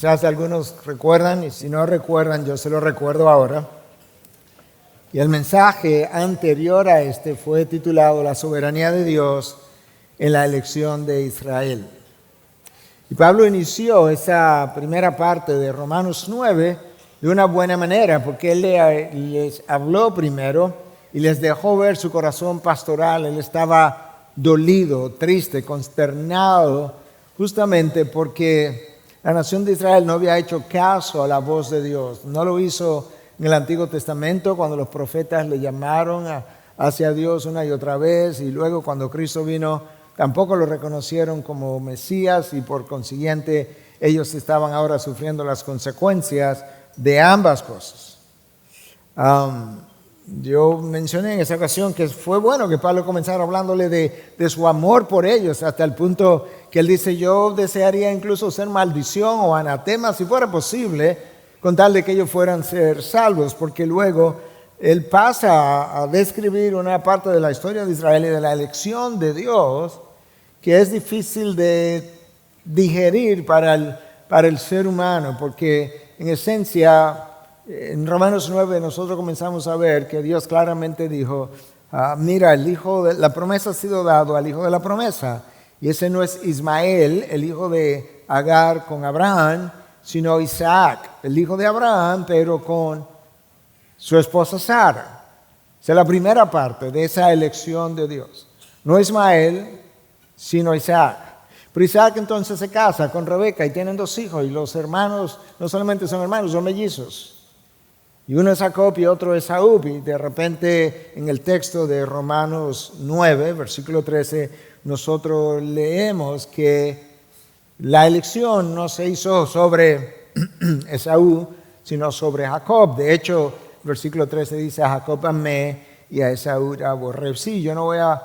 Quizás algunos recuerdan, y si no recuerdan, yo se lo recuerdo ahora. Y el mensaje anterior a este fue titulado La soberanía de Dios en la elección de Israel. Y Pablo inició esa primera parte de Romanos 9 de una buena manera, porque él les habló primero y les dejó ver su corazón pastoral. Él estaba dolido, triste, consternado, justamente porque la nación de Israel no había hecho caso a la voz de Dios. No lo hizo en el Antiguo Testamento cuando los profetas le llamaron hacia Dios una y otra vez, y luego cuando Cristo vino tampoco lo reconocieron como Mesías, y por consiguiente ellos estaban ahora sufriendo las consecuencias de ambas cosas. Yo mencioné en esa ocasión que fue bueno que Pablo comenzara hablándole de su amor por ellos, hasta el punto que él dice: yo desearía incluso ser maldición o anatema si fuera posible, con tal de que ellos fueran ser salvos, porque luego él pasa a describir una parte de la historia de Israel y de la elección de Dios que es difícil de digerir para el ser humano, porque en esencia en Romanos 9 nosotros comenzamos a ver que Dios claramente dijo: mira, la promesa ha sido dado al hijo de la promesa, y ese no es Ismael, el hijo de Agar con Abraham, sino Isaac, el hijo de Abraham, pero con su esposa Sara. Esa es la primera parte de esa elección de Dios. No Ismael, sino Isaac. Pero Isaac entonces se casa con Rebeca y tienen 2 hijos, y los hermanos no solamente son hermanos, son mellizos. Y uno es Jacob y otro es Esaú. Y de repente en el texto de Romanos 9, versículo 13, nosotros leemos que la elección no se hizo sobre Esaú, sino sobre Jacob. De hecho, versículo 13 dice: a Jacob amé y a Esaú aborrecí. Yo no voy a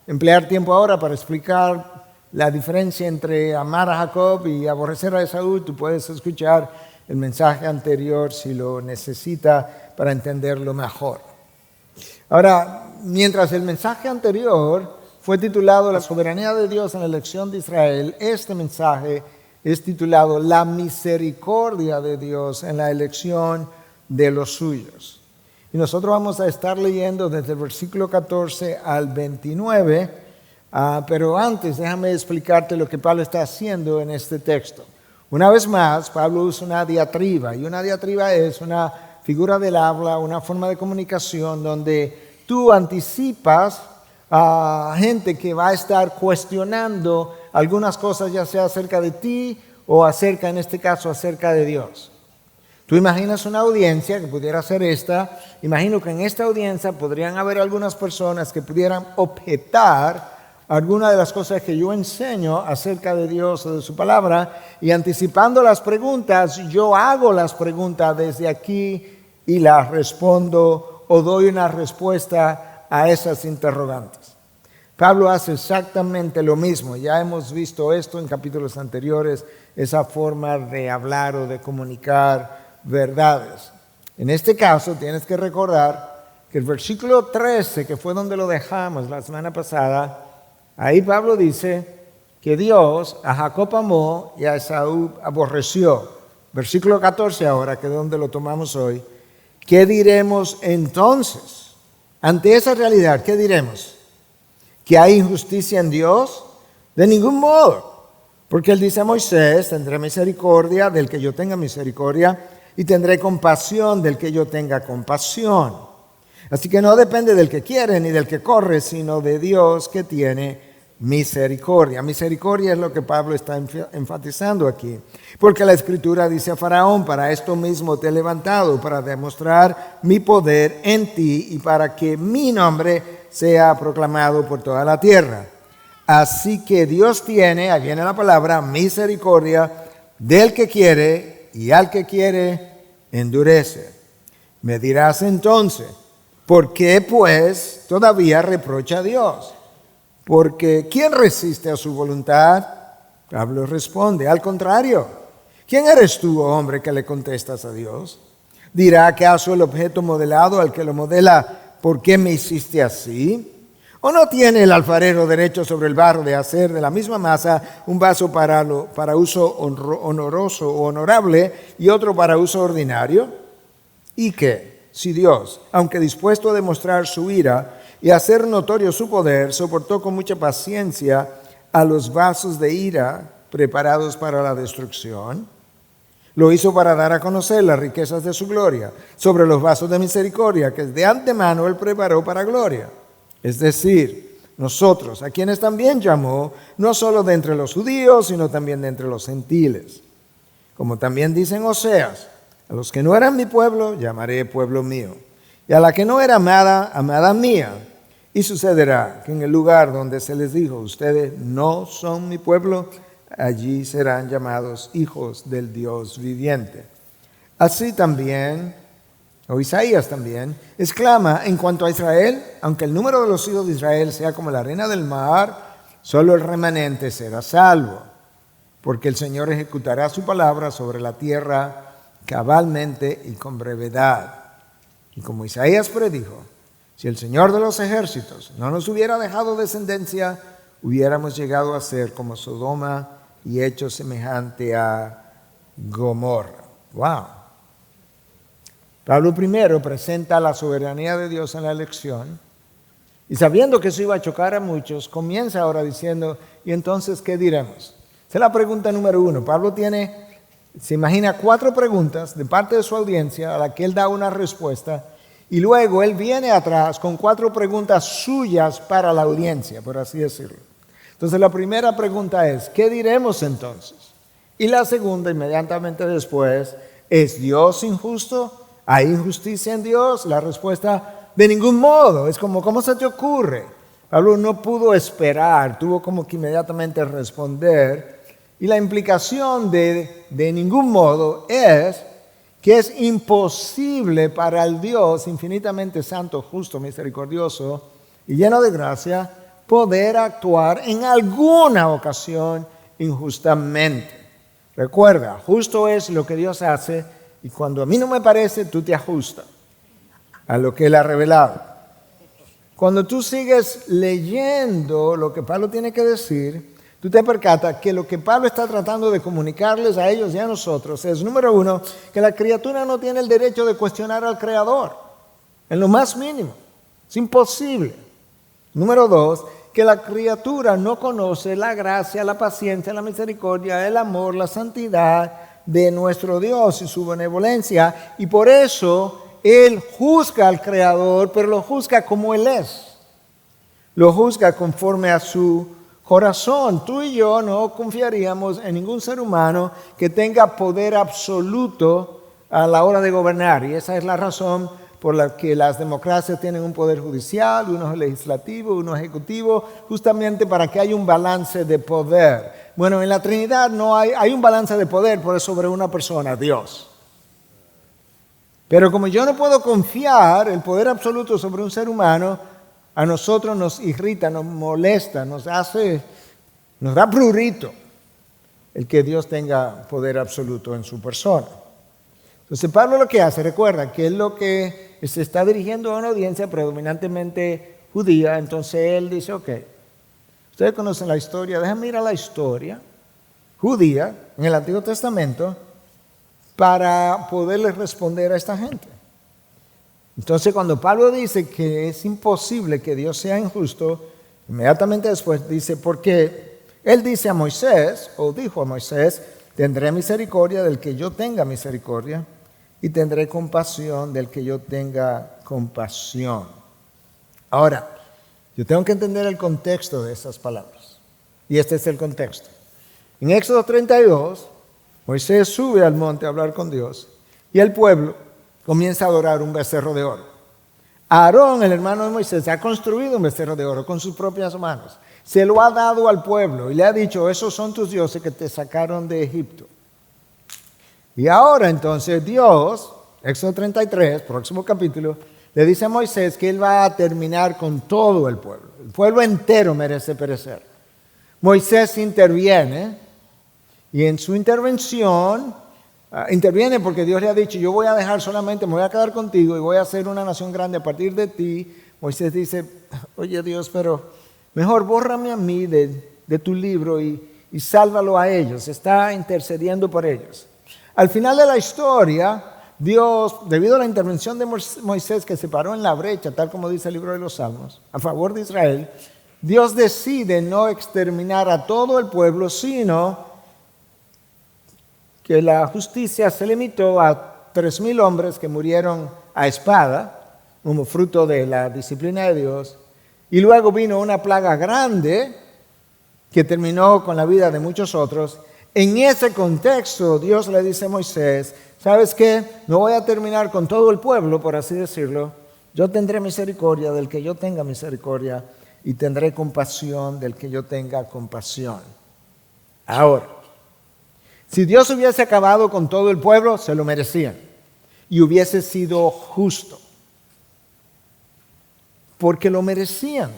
emplear tiempo ahora para explicar la diferencia entre amar a Jacob y aborrecer a Esaú. Tú puedes escuchar el mensaje anterior si lo necesita para entenderlo mejor. Ahora, mientras el mensaje anterior fue titulado La soberanía de Dios en la elección de Israel, este mensaje es titulado La misericordia de Dios en la elección de los suyos. Y nosotros vamos a estar leyendo desde el versículo 14 al 29, pero antes déjame explicarte lo que Pablo está haciendo en este texto. Una vez más, Pablo usa una diatriba, y una diatriba es una figura del habla, una forma de comunicación donde tú anticipas a gente que va a estar cuestionando algunas cosas, ya sea acerca de ti o acerca, en este caso, acerca de Dios. Tú imaginas una audiencia que pudiera ser esta. Imagino que en esta audiencia podrían haber algunas personas que pudieran objetar algunas de las cosas que yo enseño acerca de Dios o de su palabra, y anticipando las preguntas, yo hago las preguntas desde aquí y las respondo o doy una respuesta a esas interrogantes. Pablo hace exactamente lo mismo. Ya hemos visto esto en capítulos anteriores, esa forma de hablar o de comunicar verdades. En este caso tienes que recordar que el versículo 13, que fue donde lo dejamos la semana pasada, ahí Pablo dice que Dios a Jacob amó y a Esaú aborreció. Versículo 14 ahora, que es donde lo tomamos hoy. ¿Qué diremos entonces? Ante esa realidad, ¿qué diremos? ¿Que hay injusticia en Dios? De ningún modo. Porque él dice a Moisés: tendré misericordia del que yo tenga misericordia, y tendré compasión del que yo tenga compasión. Así que no depende del que quiere ni del que corre, sino de Dios que tiene misericordia. Misericordia es lo que Pablo está enfatizando aquí. Porque la Escritura dice a Faraón: para esto mismo te he levantado, para demostrar mi poder en ti y para que mi nombre sea proclamado por toda la tierra. Así que Dios tiene, ahí viene la palabra, misericordia del que quiere, y al que quiere endurece. Me dirás entonces: ¿por qué pues todavía reprocha a Dios? Porque ¿quién resiste a su voluntad? Pablo responde: al contrario. ¿Quién eres tú, oh hombre, que le contestas a Dios? ¿Dirá acaso el objeto modelado al que lo modela: ¿por qué me hiciste así? ¿O no tiene el alfarero derecho sobre el barro de hacer de la misma masa un vaso para uso honoroso o honorable y otro para uso ordinario? ¿Y qué? Si Dios, aunque dispuesto a demostrar su ira y a hacer notorio su poder, soportó con mucha paciencia a los vasos de ira preparados para la destrucción, lo hizo para dar a conocer las riquezas de su gloria sobre los vasos de misericordia que de antemano Él preparó para gloria. Es decir, nosotros, a quienes también llamó, no solo de entre los judíos, sino también de entre los gentiles. Como también dice en Oseas, a los que no eran mi pueblo, llamaré pueblo mío. Y a la que no era amada, amada mía. Y sucederá que en el lugar donde se les dijo, ustedes no son mi pueblo, allí serán llamados hijos del Dios viviente. Así también, o Isaías también, exclama en cuanto a Israel, aunque el número de los hijos de Israel sea como la arena del mar, solo el remanente será salvo, porque el Señor ejecutará su palabra sobre la tierra cabalmente y con brevedad. Y como Isaías predijo, si el Señor de los ejércitos no nos hubiera dejado descendencia, hubiéramos llegado a ser como Sodoma y hecho semejante a Gomorra. ¡Wow! Pablo primero presenta la soberanía de Dios en la elección y sabiendo que eso iba a chocar a muchos, comienza ahora diciendo, ¿y entonces qué diremos? Esa es la pregunta número 1. Pablo se imagina 4 preguntas de parte de su audiencia a la que él da una respuesta y luego él viene atrás con 4 preguntas suyas para la audiencia, por así decirlo. Entonces la primera pregunta es, ¿qué diremos entonces? Y la segunda, inmediatamente después, ¿es Dios injusto? ¿Hay injusticia en Dios? La respuesta, de ningún modo. Es como, ¿cómo se te ocurre? Pablo no pudo esperar, tuvo como que inmediatamente responder. Y la implicación de ningún modo es que es imposible para el Dios infinitamente santo, justo, misericordioso y lleno de gracia, poder actuar en alguna ocasión injustamente. Recuerda, justo es lo que Dios hace y cuando a mí no me parece, tú te ajustas a lo que Él ha revelado. Cuando tú sigues leyendo lo que Pablo tiene que decir, tú te percatas que lo que Pablo está tratando de comunicarles a ellos y a nosotros es, número 1, que la criatura no tiene el derecho de cuestionar al Creador, en lo más mínimo. Es imposible. Número 2, que la criatura no conoce la gracia, la paciencia, la misericordia, el amor, la santidad de nuestro Dios y su benevolencia, y por eso Él juzga al Creador, pero lo juzga como Él es. Lo juzga conforme a su corazón. Tú y yo no confiaríamos en ningún ser humano que tenga poder absoluto a la hora de gobernar, y esa es la razón por la que las democracias tienen un poder judicial, uno legislativo, uno ejecutivo, justamente para que haya un balance de poder. Bueno, en la Trinidad no hay un balance de poder sobre una persona, Dios. Pero como yo no puedo confiar el poder absoluto sobre un ser humano, a nosotros nos irrita, nos molesta, nos da prurito el que Dios tenga poder absoluto en su persona. Entonces Pablo lo que hace, recuerda que él lo que se está dirigiendo a una audiencia predominantemente judía, entonces él dice, ok, ustedes conocen la historia, déjenme ir a la historia judía en el Antiguo Testamento para poderles responder a esta gente. Entonces cuando Pablo dice que es imposible que Dios sea injusto, inmediatamente después dice, porque él dice a Moisés, o dijo a Moisés, tendré misericordia del que yo tenga misericordia y tendré compasión del que yo tenga compasión. Ahora, yo tengo que entender el contexto de esas palabras. Y este es el contexto. En Éxodo 32, Moisés sube al monte a hablar con Dios y el pueblo comienza a adorar un becerro de oro. Aarón, el hermano de Moisés, ha construido un becerro de oro con sus propias manos. Se lo ha dado al pueblo y le ha dicho, esos son tus dioses que te sacaron de Egipto. Y ahora entonces Dios, Éxodo 33, próximo capítulo, le dice a Moisés que él va a terminar con todo el pueblo. El pueblo entero merece perecer. Moisés interviene y en su intervención, interviene porque Dios le ha dicho, yo voy a dejar solamente, me voy a quedar contigo y voy a hacer una nación grande a partir de ti Moisés dice, oye Dios, pero mejor bórrame a mí de tu libro y sálvalo a ellos. Está intercediendo por ellos. Al final de la historia, Dios, debido a la intervención de Moisés que se paró en la brecha, tal como dice el libro de los Salmos, a favor de Israel, Dios decide no exterminar a todo el pueblo, sino que la justicia se limitó a 3,000 hombres que murieron a espada, como fruto de la disciplina de Dios, y luego vino una plaga grande que terminó con la vida de muchos otros. En ese contexto, Dios le dice a Moisés, ¿sabes qué? No voy a terminar con todo el pueblo, por así decirlo. Yo tendré misericordia del que yo tenga misericordia y tendré compasión del que yo tenga compasión. Ahora, si Dios hubiese acabado con todo el pueblo, se lo merecían y hubiese sido justo, porque lo merecían.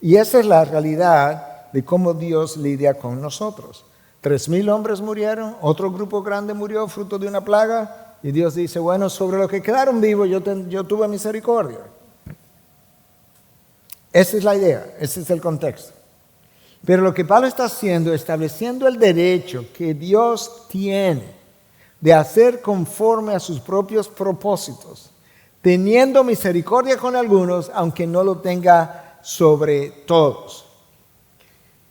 Y esa es la realidad de cómo Dios lidia con nosotros. 3,000 hombres murieron, otro grupo grande murió fruto de una plaga, y Dios dice, bueno, sobre los que quedaron vivos yo tuve misericordia. Esa es la idea, ese es el contexto. Pero lo que Pablo está haciendo, estableciendo el derecho que Dios tiene de hacer conforme a sus propios propósitos, teniendo misericordia con algunos, aunque no lo tenga sobre todos.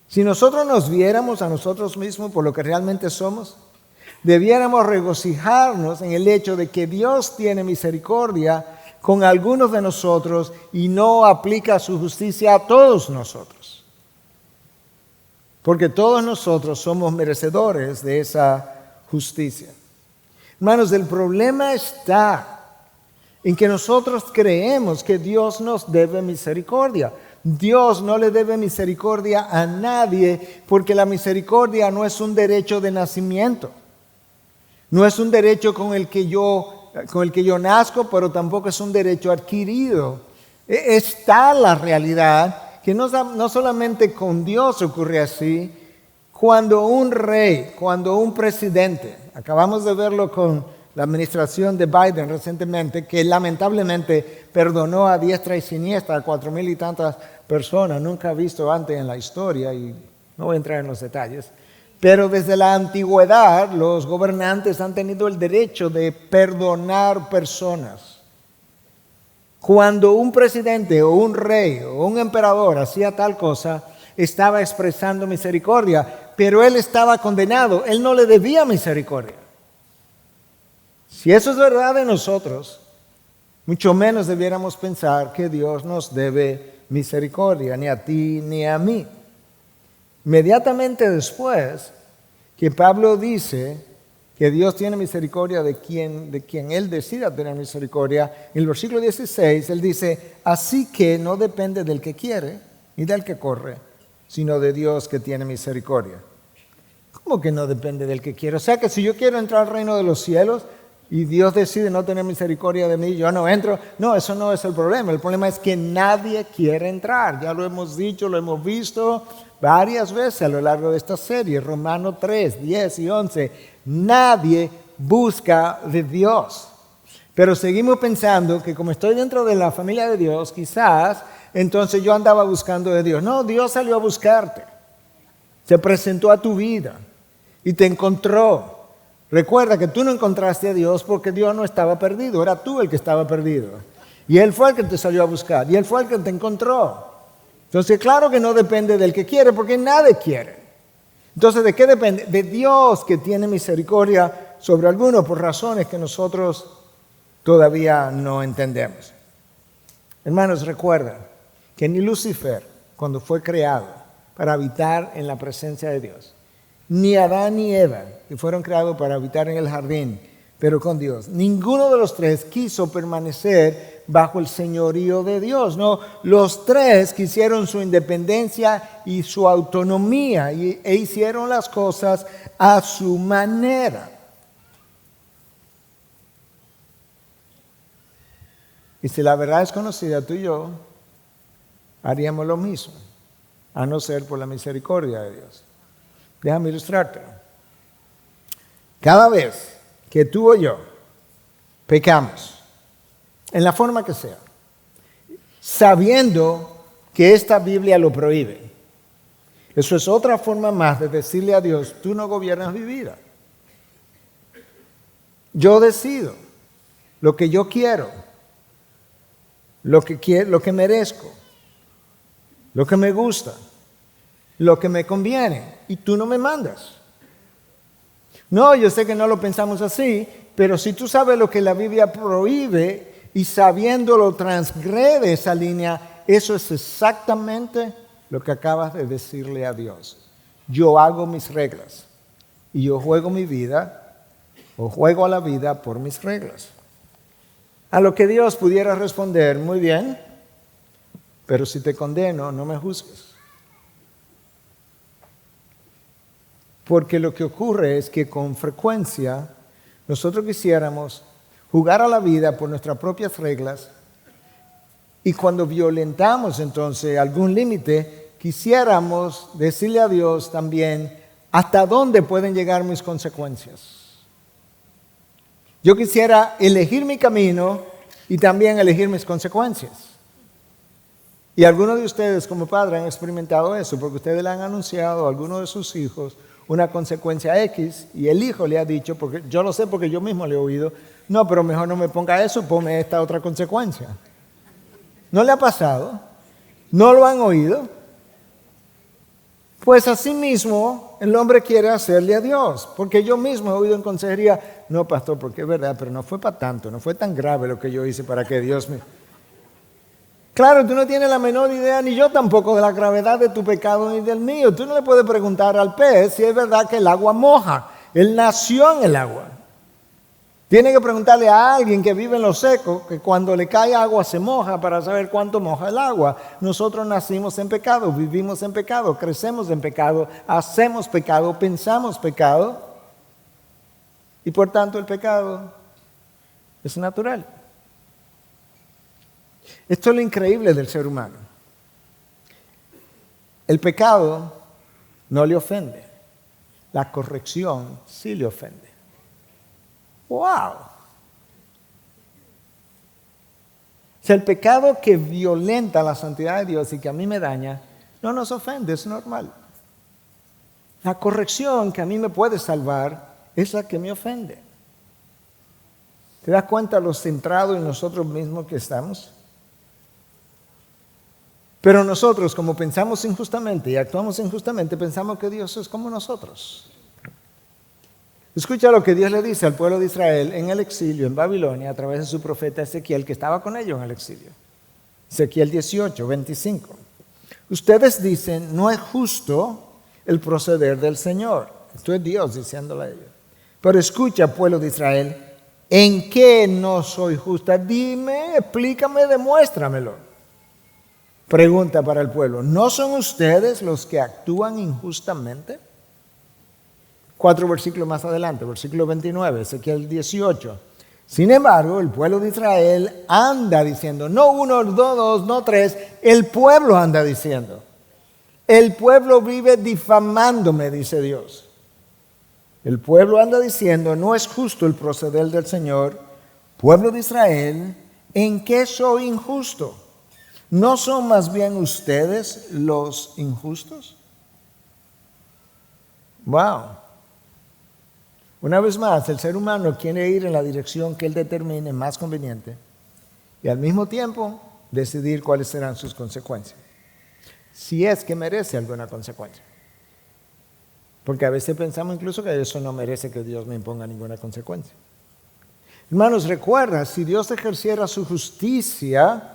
Si nosotros nos viéramos a nosotros mismos por lo que realmente somos, debiéramos regocijarnos en el hecho de que Dios tiene misericordia con algunos de nosotros y no aplica su justicia a todos nosotros. Porque todos nosotros somos merecedores de esa justicia. Hermanos, el problema está en que nosotros creemos que Dios nos debe misericordia. Dios no le debe misericordia a nadie porque la misericordia no es un derecho de nacimiento. No es un derecho con el que yo nazco, pero tampoco es un derecho adquirido. Está la realidad que no solamente con Dios ocurre así. Cuando un rey, cuando un presidente, acabamos de verlo con la administración de Biden recientemente, que lamentablemente perdonó a diestra y siniestra a 4,000 y tantas personas, nunca visto antes en la historia, y no voy a entrar en los detalles, pero desde la antigüedad los gobernantes han tenido el derecho de perdonar personas. Cuando un presidente o un rey o un emperador hacía tal cosa, estaba expresando misericordia, pero él estaba condenado, él no le debía misericordia. Si eso es verdad de nosotros, mucho menos debiéramos pensar que Dios nos debe misericordia, ni a ti ni a mí. Inmediatamente después que Pablo dice que Dios tiene misericordia de quien Él decida tener misericordia, en el versículo 16 Él dice, así que no depende del que quiere ni del que corre, sino de Dios que tiene misericordia. ¿Cómo que no depende del que quiere? O sea que si yo quiero entrar al reino de los cielos y Dios decide no tener misericordia de mí, yo no entro. No, eso no es el problema. El problema es que nadie quiere entrar. Ya lo hemos dicho, lo hemos visto varias veces a lo largo de esta serie. Romanos 3, 10 y 11. Nadie busca de Dios. Pero seguimos pensando que como estoy dentro de la familia de Dios, quizás entonces yo andaba buscando de Dios. No, Dios salió a buscarte. Se presentó a tu vida y te encontró. Recuerda que tú no encontraste a Dios porque Dios no estaba perdido, era tú el que estaba perdido. Y Él fue el que te salió a buscar y Él fue el que te encontró. Entonces, claro que no depende del que quiere porque nadie quiere. Entonces, ¿de qué depende? De Dios que tiene misericordia sobre algunos por razones que nosotros todavía no entendemos. Hermanos, recuerda que ni Lucifer, cuando fue creado para habitar en la presencia de Dios, ni Adán ni Eva, que fueron creados para habitar en el jardín, pero con Dios, ninguno de los tres quiso permanecer bajo el señorío de Dios. No, los tres quisieron su independencia y su autonomía e hicieron las cosas a su manera. Y si la verdad es conocida, tú y yo haríamos lo mismo, a no ser por la misericordia de Dios. Déjame ilustrarte. Cada vez que tú o yo pecamos, en la forma que sea, sabiendo que esta Biblia lo prohíbe. Eso es otra forma más de decirle a Dios, tú no gobiernas mi vida. Yo decido lo que yo quiero, lo que merezco, lo que me gusta, lo que me conviene, y tú no me mandas. No, yo sé que no lo pensamos así, pero si tú sabes lo que la Biblia prohíbe y sabiéndolo transgrede esa línea, eso es exactamente lo que acabas de decirle a Dios. Yo hago mis reglas y yo juego mi vida o juego a la vida por mis reglas. A lo que Dios pudiera responder, muy bien, pero si te condeno, no me juzgues. Porque lo que ocurre es que con frecuencia nosotros quisiéramos jugar a la vida por nuestras propias reglas y cuando violentamos entonces algún límite, quisiéramos decirle a Dios también hasta dónde pueden llegar mis consecuencias. Yo quisiera elegir mi camino y también elegir mis consecuencias. Y algunos de ustedes como padres han experimentado eso porque ustedes le han anunciado a alguno de sus hijos una consecuencia X y el hijo le ha dicho, porque yo lo sé porque yo mismo le he oído, no, pero mejor no me ponga eso, ponme esta otra consecuencia. ¿No le ha pasado? ¿No lo han oído? Pues así mismo el hombre quiere hacerle a Dios, porque yo mismo he oído en consejería, no pastor, porque es verdad, pero no fue para tanto, no fue tan grave lo que yo hice para que Dios me... Claro, tú no tienes la menor idea, ni yo tampoco, de la gravedad de tu pecado ni del mío. Tú no le puedes preguntar al pez si es verdad que el agua moja. Él nació en el agua. Tiene que preguntarle a alguien que vive en lo seco, que cuando le cae agua se moja para saber cuánto moja el agua. Nosotros nacimos en pecado, vivimos en pecado, crecemos en pecado, hacemos pecado, pensamos pecado. Y por tanto el pecado es natural. Esto es lo increíble del ser humano. El pecado no le ofende. La corrección sí le ofende. ¡Wow! O sea, el pecado que violenta la santidad de Dios y que a mí me daña, no nos ofende, es normal. La corrección que a mí me puede salvar es la que me ofende. ¿Te das cuenta lo centrado en nosotros mismos que estamos? Pero nosotros, como pensamos injustamente y actuamos injustamente, pensamos que Dios es como nosotros. Escucha lo que Dios le dice al pueblo de Israel en el exilio en Babilonia a través de su profeta Ezequiel, que estaba con ellos en el exilio. Ezequiel 18, 25. Ustedes dicen, no es justo el proceder del Señor. Esto es Dios diciéndole a ellos. Pero escucha, pueblo de Israel, ¿en qué no soy justa? Dime, explícame, demuéstramelo. Pregunta para el pueblo, ¿no son ustedes los que actúan injustamente? 4 versículos más adelante, versículo 29, Ezequiel 18. Sin embargo, el pueblo de Israel anda diciendo, no 1, no 2, no 3, el pueblo anda diciendo. El pueblo vive difamándome, dice Dios. El pueblo anda diciendo, no es justo el proceder del Señor. Pueblo de Israel, ¿en qué soy injusto? ¿No son más bien ustedes los injustos? Wow. Una vez más, el ser humano quiere ir en la dirección que él determine más conveniente y al mismo tiempo decidir cuáles serán sus consecuencias. Si es que merece alguna consecuencia. Porque a veces pensamos incluso que eso no merece que Dios me imponga ninguna consecuencia. Hermanos, recuerda, si Dios ejerciera su justicia,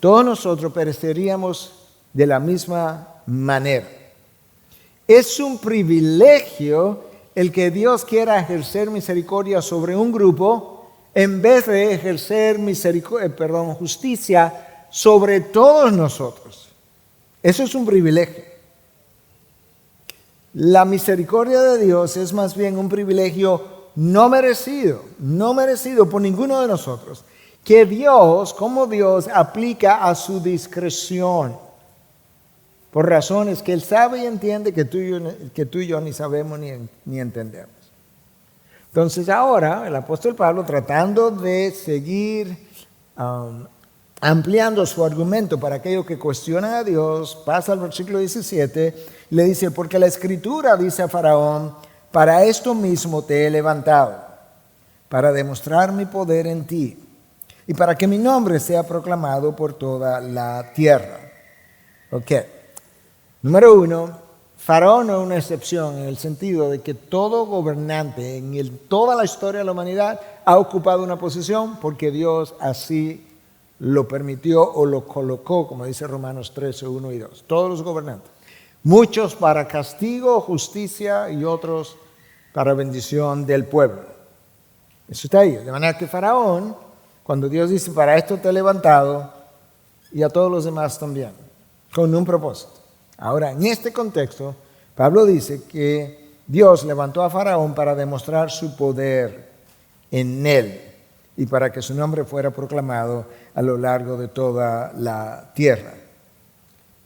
todos nosotros pereceríamos de la misma manera. Es un privilegio el que Dios quiera ejercer misericordia sobre un grupo en vez de ejercer justicia sobre todos nosotros. Eso es un privilegio. La misericordia de Dios es más bien un privilegio no merecido por ninguno de nosotros, que Dios, como Dios, aplica a su discreción, por razones que Él sabe y entiende que tú y yo ni sabemos ni entendemos. Entonces ahora el apóstol Pablo, tratando de seguir ampliando su argumento para aquellos que cuestionan a Dios, pasa al versículo 17, le dice, porque la Escritura dice a Faraón, para esto mismo te he levantado, para demostrar mi poder en ti, y para que mi nombre sea proclamado por toda la tierra. Ok. Número 1, Faraón no es una excepción en el sentido de que todo gobernante en toda la historia de la humanidad ha ocupado una posición porque Dios así lo permitió o lo colocó, como dice Romanos 13, 1 y 2. Todos los gobernantes. Muchos para castigo, justicia y otros para bendición del pueblo. Eso está ahí. De manera que Faraón, cuando Dios dice, para esto te he levantado, y a todos los demás también, con un propósito. Ahora, en este contexto, Pablo dice que Dios levantó a Faraón para demostrar su poder en él y para que su nombre fuera proclamado a lo largo de toda la tierra.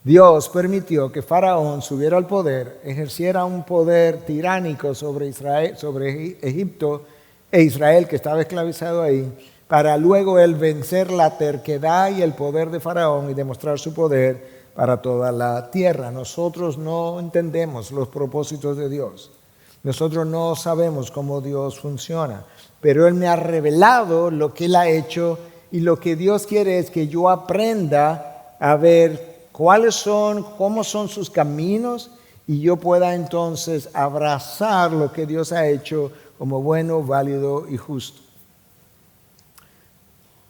Dios permitió que Faraón subiera al poder, ejerciera un poder tiránico sobre Israel, sobre Egipto e Israel que estaba esclavizado ahí, para luego él vencer la terquedad y el poder de Faraón y demostrar su poder para toda la tierra. Nosotros no entendemos los propósitos de Dios. Nosotros no sabemos cómo Dios funciona, pero Él me ha revelado lo que Él ha hecho y lo que Dios quiere es que yo aprenda a ver cuáles son, cómo son sus caminos y yo pueda entonces abrazar lo que Dios ha hecho como bueno, válido y justo.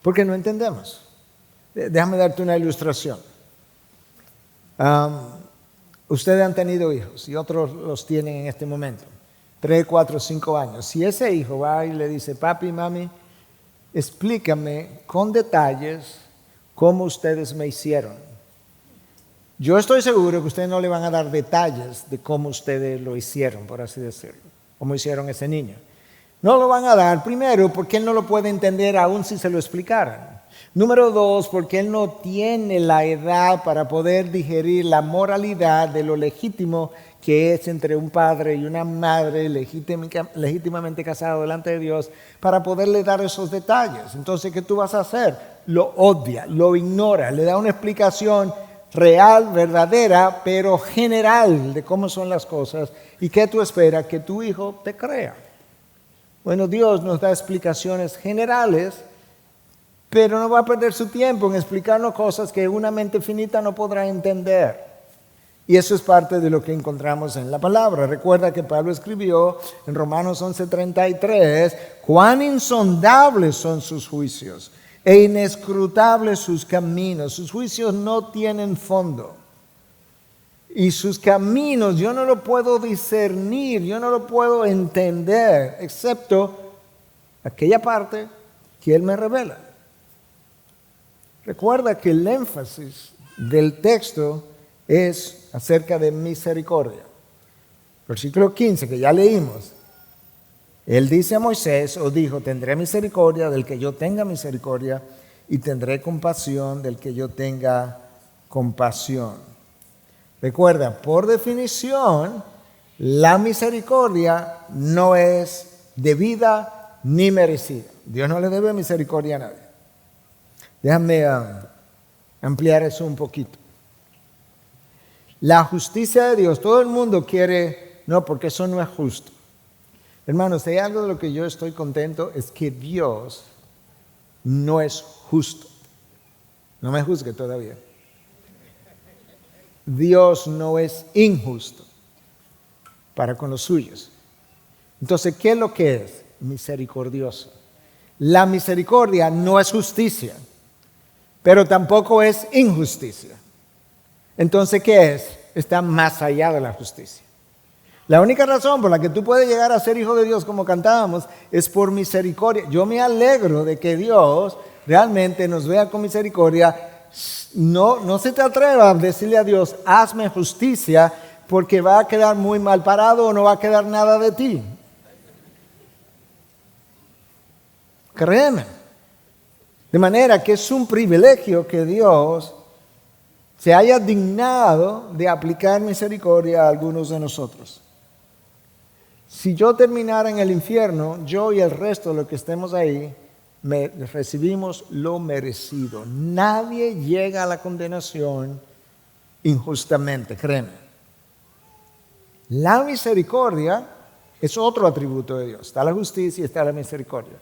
Porque no entendemos. Déjame darte una ilustración. Ustedes han tenido hijos y otros los tienen en este momento, 3, 4, 5 años. Si ese hijo va y le dice, papi, mami, explícame con detalles cómo ustedes me hicieron. Yo estoy seguro que ustedes no le van a dar detalles de cómo ustedes lo hicieron, por así decirlo, cómo hicieron ese niño. No lo van a dar, primero, porque él no lo puede entender aún si se lo explicaran. Número 2, porque él no tiene la edad para poder digerir la moralidad de lo legítimo que es entre un padre y una madre legítimamente casado delante de Dios para poderle dar esos detalles. Entonces, ¿qué tú vas a hacer? Lo odia, lo ignora, le da una explicación real, verdadera, pero general de cómo son las cosas. ¿Y qué tú esperas? Que tu hijo te crea. Bueno, Dios nos da explicaciones generales, pero no va a perder su tiempo en explicarnos cosas que una mente finita no podrá entender. Y eso es parte de lo que encontramos en la palabra. Recuerda que Pablo escribió en Romanos 11:33, cuán insondables son sus juicios e inescrutables sus caminos. Sus juicios no tienen fondo. Y sus caminos yo no lo puedo discernir, yo no lo puedo entender, excepto aquella parte que Él me revela. Recuerda que el énfasis del texto es acerca de misericordia. Versículo 15, que ya leímos. Él dice a Moisés, o dijo, tendré misericordia del que yo tenga misericordia y tendré compasión del que yo tenga compasión. Recuerda, por definición, la misericordia no es debida ni merecida. Dios no le debe misericordia a nadie. Déjame ampliar eso un poquito. La justicia de Dios, todo el mundo quiere, no, porque eso no es justo. Hermanos, si hay algo de lo que yo estoy contento es que Dios no es justo. No me juzgue todavía. Dios no es injusto para con los suyos. Entonces, ¿qué es lo que es? Misericordioso. La misericordia no es justicia, pero tampoco es injusticia. Entonces, ¿qué es? Está más allá de la justicia. La única razón por la que tú puedes llegar a ser hijo de Dios, como cantábamos, es por misericordia. Yo me alegro de que Dios realmente nos vea con misericordia. No se te atrevas a decirle a Dios, hazme justicia, porque va a quedar muy mal parado o no va a quedar nada de ti. Créeme. De manera que es un privilegio que Dios se haya dignado de aplicar misericordia a algunos de nosotros. Si yo terminara en el infierno, yo y el resto de los que estemos ahí, recibimos lo merecido. Nadie llega a la condenación injustamente, créeme. La misericordia es otro atributo de Dios. Está la justicia y está la misericordia.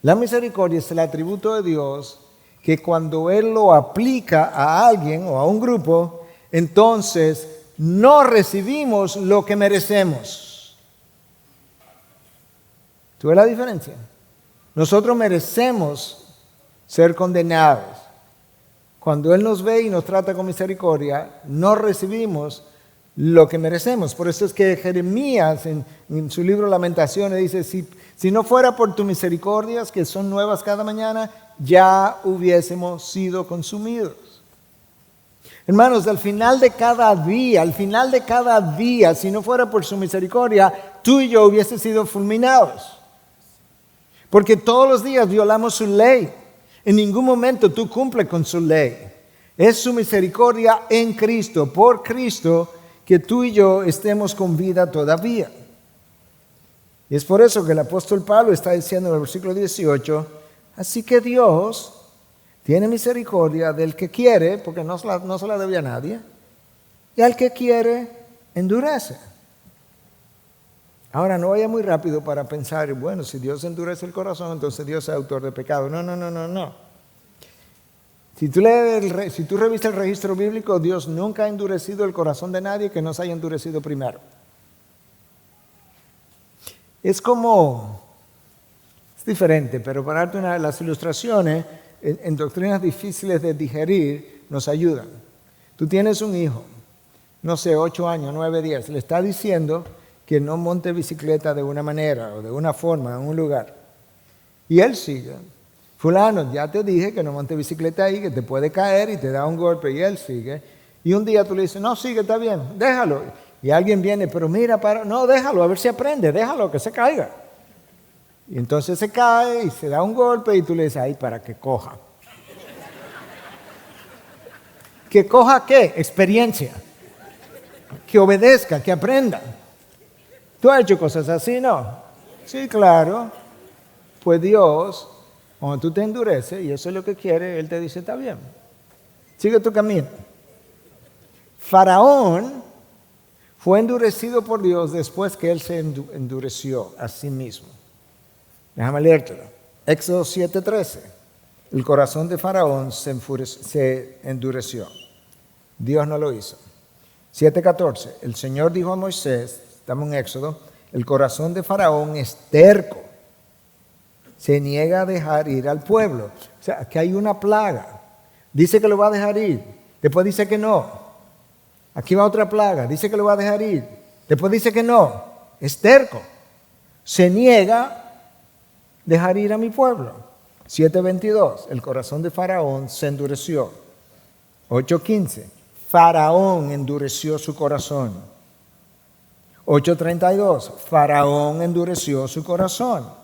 La misericordia es el atributo de Dios que cuando Él lo aplica a alguien o a un grupo, entonces no recibimos lo que merecemos. ¿Tú ves la diferencia? Nosotros merecemos ser condenados. Cuando Él nos ve y nos trata con misericordia, no recibimos lo que merecemos. Por eso es que Jeremías en su libro Lamentaciones dice, si no fuera por tus misericordias, que son nuevas cada mañana, ya hubiésemos sido consumidos. Hermanos, al final de cada día, si no fuera por su misericordia, tú y yo hubiésemos sido fulminados. Porque todos los días violamos su ley. En ningún momento tú cumples con su ley. Es su misericordia en Cristo, por Cristo, que tú y yo estemos con vida todavía. Y es por eso que el apóstol Pablo está diciendo en el versículo 18, así que Dios tiene misericordia del que quiere, porque no se la debe a nadie, y al que quiere endurece. Ahora, no vaya muy rápido para pensar, bueno, si Dios endurece el corazón, entonces Dios es autor de pecado. No. Si tú revisas el registro bíblico, Dios nunca ha endurecido el corazón de nadie que no se haya endurecido primero. Es diferente, pero para darte una de las ilustraciones, en doctrinas difíciles de digerir, nos ayudan. Tú tienes un hijo, 8 años, 9, 10, le está diciendo que no monte bicicleta de una manera o de una forma en un lugar. Y él sigue. Fulano, ya te dije que no monte bicicleta ahí, que te puede caer y te da un golpe, y él sigue. Y un día tú le dices, no, sigue, está bien, déjalo. Y alguien viene, pero mira, no, déjalo, a ver si aprende, déjalo, que se caiga. Y entonces se cae y se da un golpe y tú le dices, ay, para que coja. ¿Que coja qué? Experiencia. Que obedezca, que aprenda. ¿Tú has hecho cosas así, no? Sí, claro. Pues Dios, cuando tú te endureces, y eso es lo que quiere, Él te dice, está bien, sigue tu camino. Faraón fue endurecido por Dios después que Él se endureció a sí mismo. Déjame leértelo. Éxodo 7:13. El corazón de Faraón se endureció. Dios no lo hizo. 7:14. El Señor dijo a Moisés, estamos en Éxodo, el corazón de Faraón es terco. Se niega a dejar ir al pueblo. O sea, que hay una plaga. Dice que lo va a dejar ir. Después dice que no. Aquí va otra plaga. Dice que lo va a dejar ir. Después dice que no. Es terco. Se niega a dejar ir a mi pueblo. 7:22. El corazón de Faraón se endureció. 8:15. Faraón endureció su corazón. 8:32. Faraón endureció su corazón.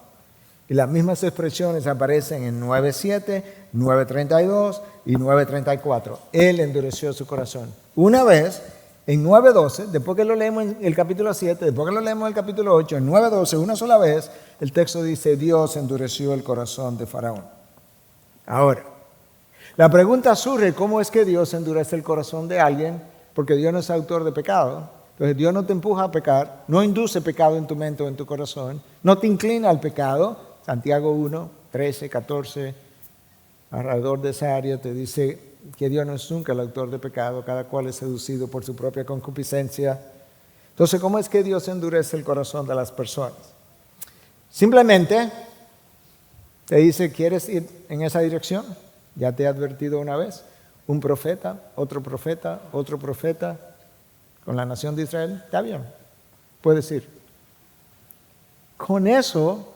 Y las mismas expresiones aparecen en 9:7, 9:32 y 9:34. Él endureció su corazón. Una vez, en 9:12, después que lo leemos en el capítulo 7, después que lo leemos en el capítulo 8, en 9:12, una sola vez, el texto dice, Dios endureció el corazón de Faraón. Ahora, la pregunta surge, ¿cómo es que Dios endurece el corazón de alguien? Porque Dios no es autor de pecado. Entonces Dios no te empuja a pecar, no induce pecado en tu mente o en tu corazón, no te inclina al pecado. Santiago 1, 13, 14, alrededor de esa área te dice que Dios no es nunca el autor de pecado, cada cual es seducido por su propia concupiscencia. Entonces, ¿cómo es que Dios endurece el corazón de las personas? Simplemente te dice, ¿quieres ir en esa dirección? Ya te he advertido una vez, un profeta, otro profeta, otro profeta, con la nación de Israel, está bien, puedes ir. Con eso,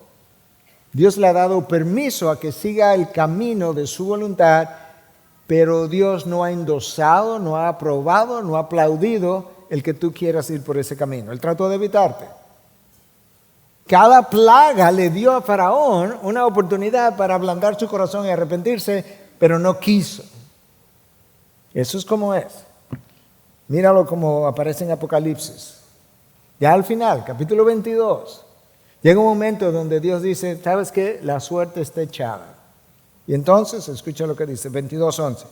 Dios le ha dado permiso a que siga el camino de su voluntad, pero Dios no ha endosado, no ha aprobado, no ha aplaudido el que tú quieras ir por ese camino. Él trató de evitarte. Cada plaga le dio a Faraón una oportunidad para ablandar su corazón y arrepentirse, pero no quiso. Eso es como es. Míralo como aparece en Apocalipsis. Ya al final, capítulo 22. Llega un momento donde Dios dice, ¿sabes qué? La suerte está echada. Y entonces, escucha lo que dice, 22:11.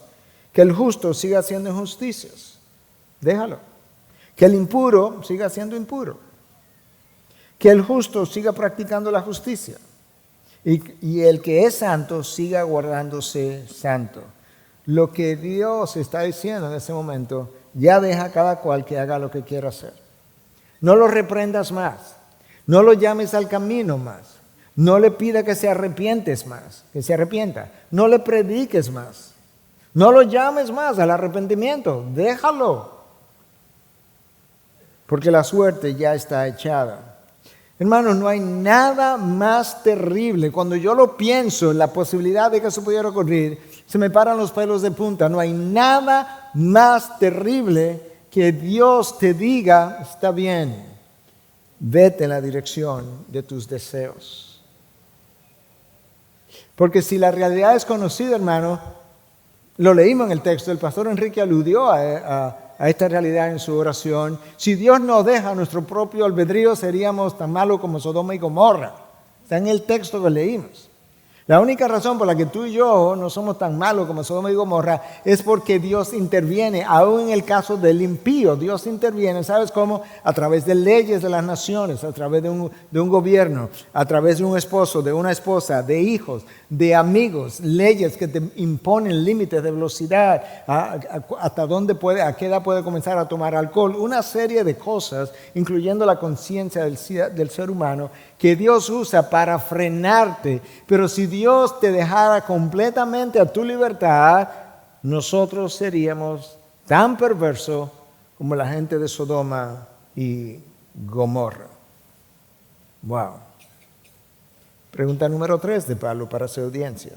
Que el justo siga haciendo injusticias. Déjalo. Que el impuro siga siendo impuro. Que el justo siga practicando la justicia. Y el que es santo siga guardándose santo. Lo que Dios está diciendo en ese momento, ya deja a cada cual que haga lo que quiera hacer. No lo reprendas más. No lo llames al camino más. No le pida que se arrepienta. No le prediques más. No lo llames más al arrepentimiento. Déjalo. Porque la suerte ya está echada. Hermanos, no hay nada más terrible. Cuando yo lo pienso en la posibilidad de que eso pudiera ocurrir, se me paran los pelos de punta. No hay nada más terrible que Dios te diga, está bien, vete en la dirección de tus deseos. Porque si la realidad es conocida, hermano, lo leímos en el texto, el pastor Enrique aludió a esta realidad en su oración. Si Dios nos deja nuestro propio albedrío, seríamos tan malos como Sodoma y Gomorra. Está en el texto que leímos. La única razón por la que tú y yo no somos tan malos como Sodoma y Gomorra es porque Dios interviene, aún en el caso del impío. Dios interviene, ¿sabes cómo? A través de leyes de las naciones, a través de un gobierno, a través de un esposo, de una esposa, de hijos, de amigos, leyes que te imponen límites de velocidad, hasta dónde a qué edad puede comenzar a tomar alcohol, una serie de cosas, incluyendo la conciencia del ser humano, que Dios usa para frenarte. Pero si Dios te dejara completamente a tu libertad, nosotros seríamos tan perversos como la gente de Sodoma y Gomorra. Wow. Pregunta número 3 de Pablo para su audiencia.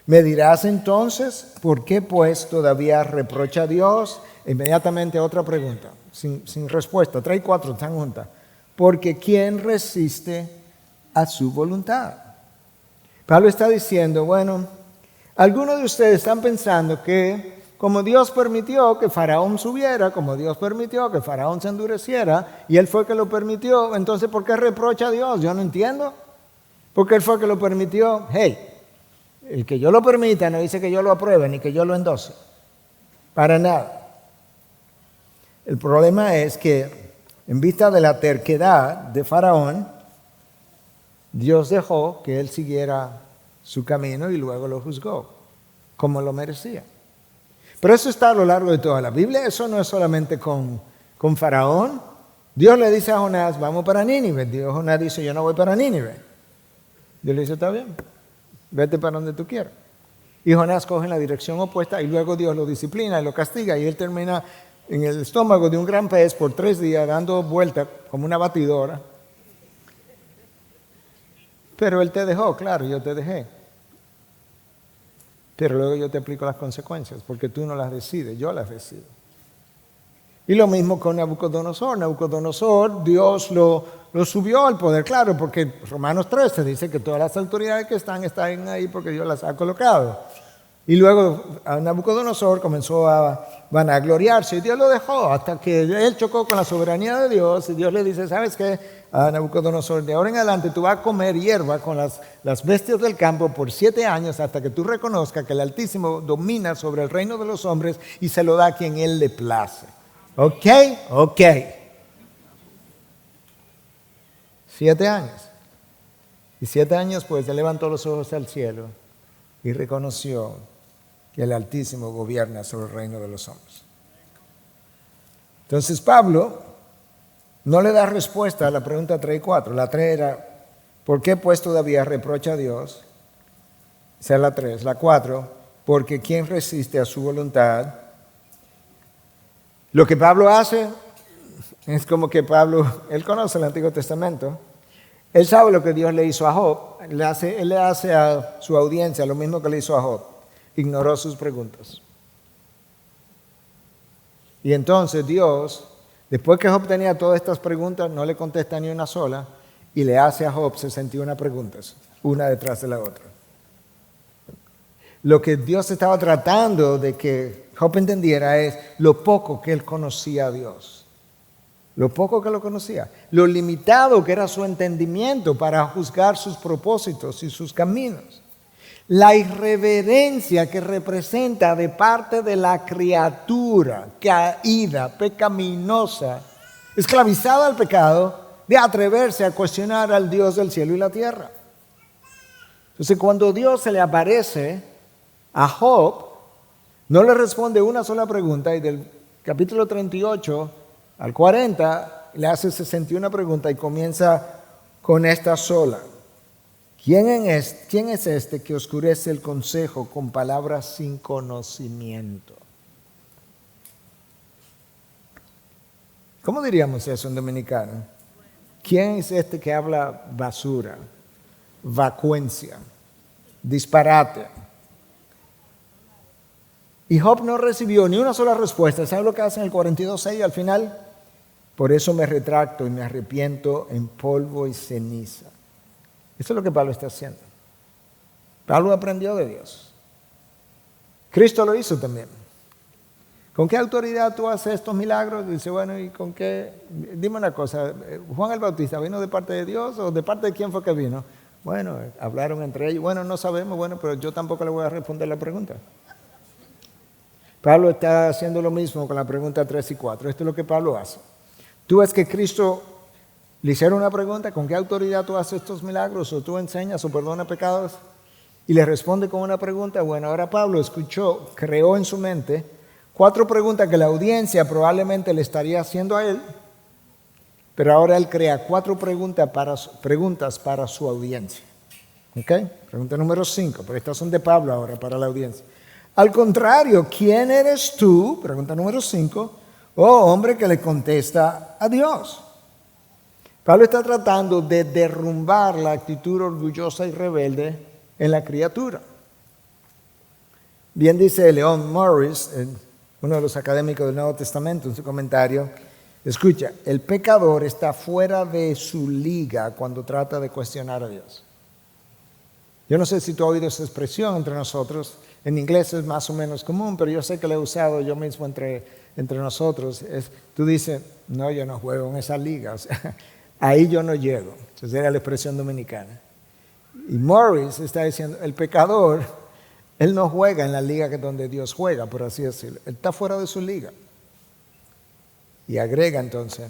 ¿Me dirás entonces por qué pues todavía reprocha a Dios? Inmediatamente otra pregunta, sin respuesta. 3 y 4 están juntas. Porque ¿quién resiste a su voluntad? Pablo está diciendo, bueno, algunos de ustedes están pensando que como Dios permitió que Faraón subiera, como Dios permitió que Faraón se endureciera, y él fue que lo permitió, entonces ¿por qué reprocha a Dios? Yo no entiendo. Porque él fue que lo permitió. Hey, el que yo lo permita no dice que yo lo apruebe ni que yo lo endose. Para nada. El problema es que en vista de la terquedad de Faraón, Dios dejó que él siguiera su camino y luego lo juzgó como lo merecía. Pero eso está a lo largo de toda la Biblia. Eso no es solamente con Faraón. Dios le dice a Jonás, vamos para Nínive. Jonás dice, yo no voy para Nínive. Dios le dice, está bien, vete para donde tú quieras. Y Jonás coge en la dirección opuesta y luego Dios lo disciplina y lo castiga y él termina en el estómago de un gran pez por 3 días dando vueltas como una batidora. Pero él te dejó, claro, yo te dejé. Pero luego yo te aplico las consecuencias porque tú no las decides, yo las decido. Y lo mismo con Nabucodonosor. Nabucodonosor, Dios lo subió al poder, claro, porque Romanos 13 dice que todas las autoridades que están ahí porque Dios las ha colocado. Y luego Nabucodonosor comenzó a vanagloriarse y Dios lo dejó hasta que él chocó con la soberanía de Dios y Dios le dice, ¿sabes qué? A Nabucodonosor, de ahora en adelante tú vas a comer hierba con las bestias del campo por 7 años hasta que tú reconozcas que el Altísimo domina sobre el reino de los hombres y se lo da a quien él le place. ¿Ok? 7 años. Y 7 años pues él levantó los ojos al cielo y reconoció que el Altísimo gobierna sobre el reino de los hombres. Entonces Pablo no le da respuesta a la pregunta 3 y 4. La 3 era, ¿por qué pues todavía reprocha a Dios? Esa es la 3. La 4, porque ¿quién resiste a su voluntad? Lo que Pablo hace es como que Pablo, él conoce el Antiguo Testamento. Él sabe lo que Dios le hizo a Job. Él le hace a su audiencia lo mismo que le hizo a Job. Ignoró sus preguntas. Y entonces Dios, después que Job tenía todas estas preguntas, no le contesta ni una sola y le hace a Job 61 preguntas, una detrás de la otra. Lo que Dios estaba tratando de que Job entendiera es lo poco que él conocía a Dios. lo poco que lo conocía, lo limitado que era su entendimiento para juzgar sus propósitos y sus caminos, la irreverencia que representa de parte de la criatura caída, pecaminosa, esclavizada al pecado, de atreverse a cuestionar al Dios del cielo y la tierra. Entonces, cuando Dios se le aparece a Job, no le responde una sola pregunta, y del capítulo 38 al 40 le hace 61 preguntas y comienza con esta sola. ¿Quién es este que oscurece el consejo con palabras sin conocimiento? ¿Cómo diríamos eso en dominicano? ¿Quién es este que habla basura, vacuencia, disparate? Y Job no recibió ni una sola respuesta. ¿Sabe lo que hace en el 42:6 al final? Por eso me retracto y me arrepiento en polvo y ceniza. Eso es lo que Pablo está haciendo. Pablo aprendió de Dios. Cristo lo hizo también. ¿Con qué autoridad tú haces estos milagros? Dice, bueno, ¿y con qué? Dime una cosa, ¿Juan el Bautista vino de parte de Dios o de parte de quién fue que vino? Bueno, hablaron entre ellos. Bueno, no sabemos, bueno, pero yo tampoco le voy a responder la pregunta. Pablo está haciendo lo mismo con la pregunta 3 y 4. Esto es lo que Pablo hace. Tú ves que Cristo le hicieron una pregunta, ¿con qué autoridad tú haces estos milagros? ¿O tú enseñas o perdonas pecados? Y le responde con una pregunta. Bueno, ahora Pablo escuchó, creó en su mente 4 preguntas que la audiencia probablemente le estaría haciendo a él, pero ahora él crea 4 preguntas para su audiencia. ¿Ok? Pregunta número 5, pero estas son de Pablo ahora para la audiencia. Al contrario, ¿quién eres tú? Pregunta número 5. Oh, hombre que le contesta a Dios. Pablo está tratando de derrumbar la actitud orgullosa y rebelde en la criatura. Bien dice Leon Morris, uno de los académicos del Nuevo Testamento, en su comentario, escucha, el pecador está fuera de su liga cuando trata de cuestionar a Dios. Yo no sé si tú has oído esa expresión entre nosotros. En inglés es más o menos común, pero yo sé que la he usado yo mismo entre nosotros. Tú dices, no, yo no juego en esa liga. O sea, ahí yo no llego. Esa sería la expresión dominicana. Y Morris está diciendo, el pecador, él no juega en la liga donde Dios juega, por así decirlo. Él está fuera de su liga. Y agrega entonces,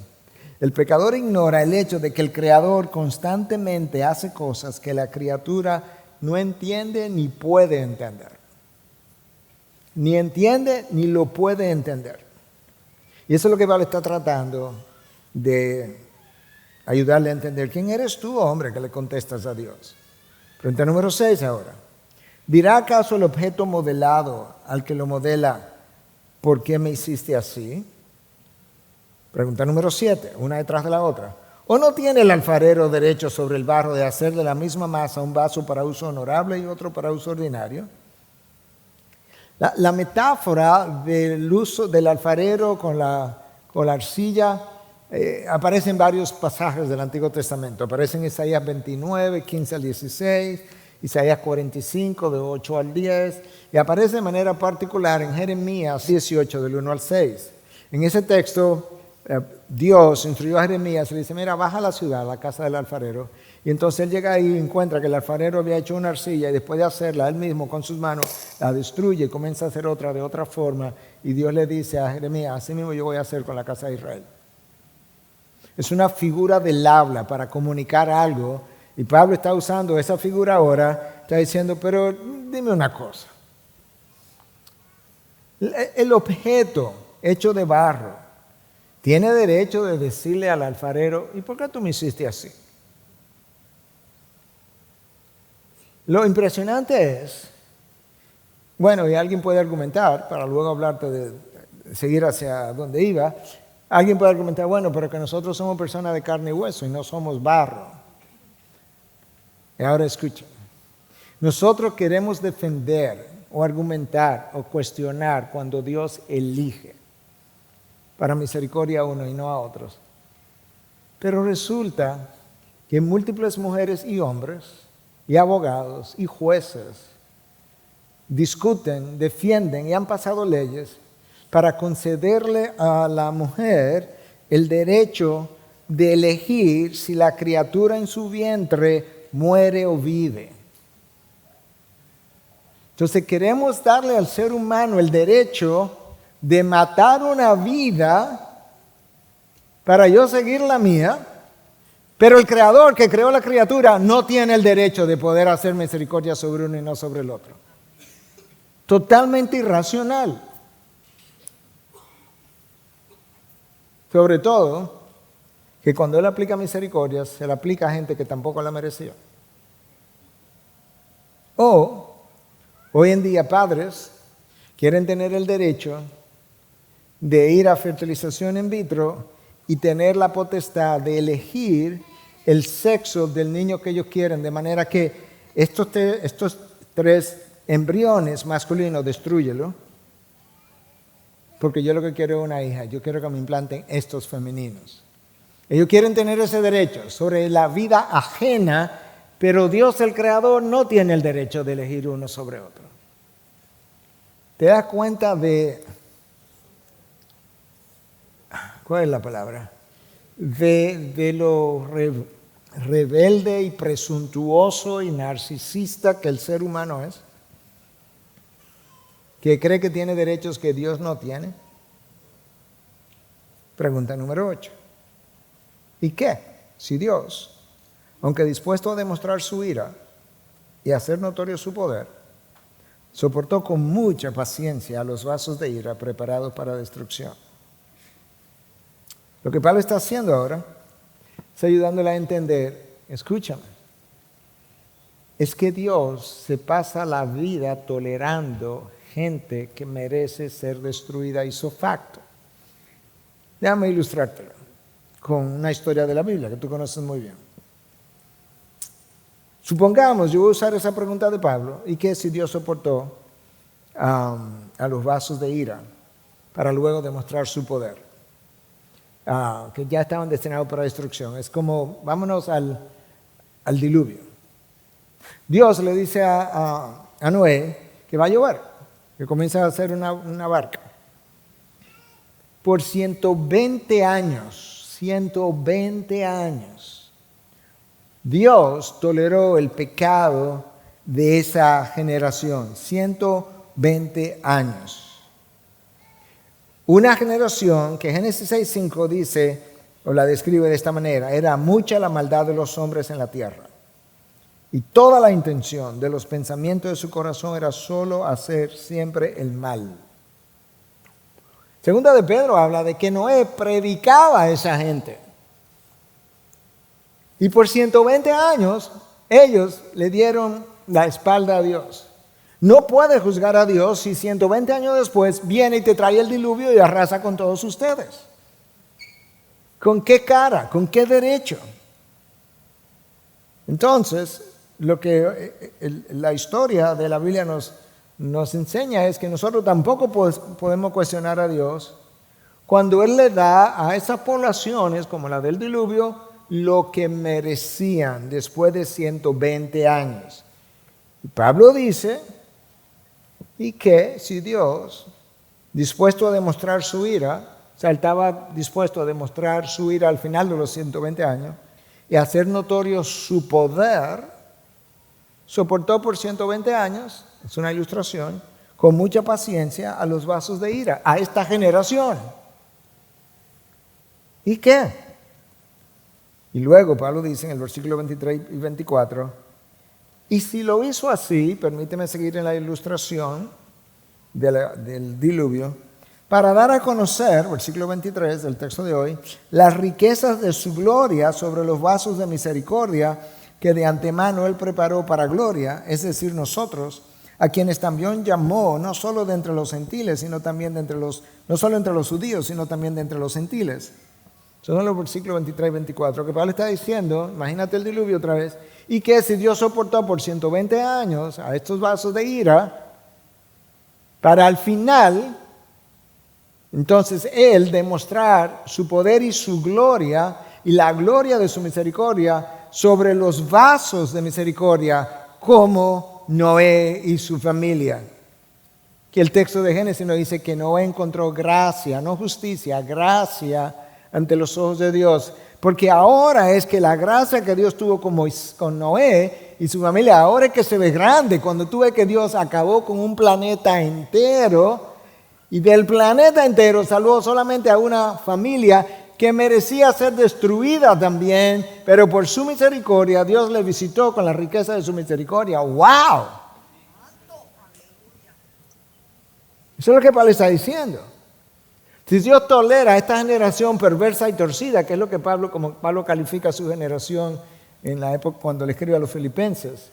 el pecador ignora el hecho de que el Creador constantemente hace cosas que la criatura no entiende ni puede entender. Ni entiende ni lo puede entender. Y eso es lo que Pablo está tratando de ayudarle a entender. ¿Quién eres tú, hombre, que le contestas a Dios? Pregunta número 6 ahora. ¿Dirá acaso el objeto modelado al que lo modela, ¿por qué me hiciste así? Pregunta número 7, una detrás de la otra. ¿O no tiene el alfarero derecho sobre el barro de hacer de la misma masa un vaso para uso honorable y otro para uso ordinario? La metáfora del uso del alfarero con la arcilla aparece en varios pasajes del Antiguo Testamento. Aparece en Isaías 29, 15 al 16, Isaías 45, de 8 al 10, y aparece de manera particular en Jeremías 18, del 1 al 6. En ese texto, Dios instruyó a Jeremías y le dice, mira, baja a la ciudad, a la casa del alfarero. Y entonces él llega ahí y encuentra que el alfarero había hecho una arcilla y después de hacerla, él mismo con sus manos la destruye y comienza a hacer otra de otra forma. Y Dios le dice a Jeremías, así mismo yo voy a hacer con la casa de Israel. Es una figura del habla para comunicar algo. Y Pablo está usando esa figura ahora, está diciendo, pero dime una cosa. El objeto hecho de barro tiene derecho de decirle al alfarero, ¿y por qué tú me hiciste así? Lo impresionante es, bueno, y alguien puede argumentar, para luego hablarte de seguir hacia donde iba, alguien puede argumentar, bueno, pero que nosotros somos personas de carne y hueso y no somos barro. Y ahora escuchen, nosotros queremos defender o argumentar o cuestionar cuando Dios elige para misericordia a uno y no a otros. Pero resulta que múltiples mujeres y hombres, y abogados y jueces discuten, defienden y han pasado leyes para concederle a la mujer el derecho de elegir si la criatura en su vientre muere o vive. Entonces queremos darle al ser humano el derecho de matar una vida para yo seguir la mía, pero el creador que creó la criatura no tiene el derecho de poder hacer misericordia sobre uno y no sobre el otro. Totalmente irracional. Sobre todo, que cuando Él aplica misericordia, se la aplica a gente que tampoco la mereció. O, hoy en día, padres quieren tener el derecho de ir a fertilización in vitro y tener la potestad de elegir el sexo del niño que ellos quieren, de manera que estos tres embriones masculinos, destrúyelo, porque yo lo que quiero es una hija, yo quiero que me implanten estos femeninos. Ellos quieren tener ese derecho sobre la vida ajena, pero Dios el Creador no tiene el derecho de elegir uno sobre otro. ¿Te das cuenta de, cuál es la palabra? De lo rebelde y presuntuoso y narcisista que el ser humano es, que cree que tiene derechos que Dios no tiene. Pregunta número 8. ¿Y qué? Si Dios, aunque dispuesto a demostrar su ira y hacer notorio su poder, soportó con mucha paciencia a los vasos de ira preparados para destrucción. Lo que Pablo está haciendo ahora es ayudándole a entender, escúchame, es que Dios se pasa la vida tolerando gente que merece ser destruida ipso facto. Déjame ilustrártelo con una historia de la Biblia que tú conoces muy bien. Supongamos, yo voy a usar esa pregunta de Pablo, ¿y qué si Dios soportó a los vasos de ira para luego demostrar su poder? Que ya estaban destinados para destrucción. Es como, vámonos al diluvio. Dios le dice a Noé que va a llover, que comienza a hacer una barca. Por 120 años, Dios toleró el pecado de esa generación. 120 años. Una generación que Génesis 6:5 dice, o la describe de esta manera, era mucha la maldad de los hombres en la tierra. Y toda la intención de los pensamientos de su corazón era solo hacer siempre el mal. Segunda de Pedro habla de que Noé predicaba a esa gente. Y por 120 años ellos le dieron la espalda a Dios. No puede juzgar a Dios si 120 años después viene y te trae el diluvio y arrasa con todos ustedes. ¿Con qué cara? ¿Con qué derecho? Entonces, lo que la historia de la Biblia nos enseña es que nosotros tampoco podemos cuestionar a Dios cuando Él le da a esas poblaciones, como la del diluvio, lo que merecían después de 120 años. Y Pablo dice, y que si Dios, dispuesto a demostrar su ira, o sea, Él estaba dispuesto a demostrar su ira al final de los 120 años y hacer notorio su poder, soportó por 120 años, es una ilustración, con mucha paciencia a los vasos de ira, a esta generación. ¿Y qué? Y luego Pablo dice en el versículo 23 y 24, y si lo hizo así, permíteme seguir en la ilustración del diluvio, para dar a conocer, versículo 23 del texto de hoy, las riquezas de su gloria sobre los vasos de misericordia que de antemano Él preparó para gloria, es decir, nosotros, a quienes también llamó, no solo de entre los gentiles, sino también de entre no solo entre los judíos, sino también de entre los gentiles. Son los versículos 23 y 24, que Pablo está diciendo, imagínate el diluvio otra vez, y que si Dios soportó por 120 años a estos vasos de ira, para al final, entonces Él demostrar su poder y su gloria, y la gloria de su misericordia sobre los vasos de misericordia, como Noé y su familia. Que el texto de Génesis nos dice que Noé encontró gracia, no justicia, gracia ante los ojos de Dios. Porque ahora es que la gracia que Dios tuvo con Noé y su familia, ahora es que se ve grande. Cuando tú ves que Dios acabó con un planeta entero y del planeta entero salvó solamente a una familia que merecía ser destruida también, pero por su misericordia Dios le visitó con la riqueza de su misericordia. ¡Wow! Eso es lo que Pablo está diciendo. Si Dios tolera a esta generación perversa y torcida, que es lo que como Pablo califica a su generación en la época cuando le escribe a los filipenses,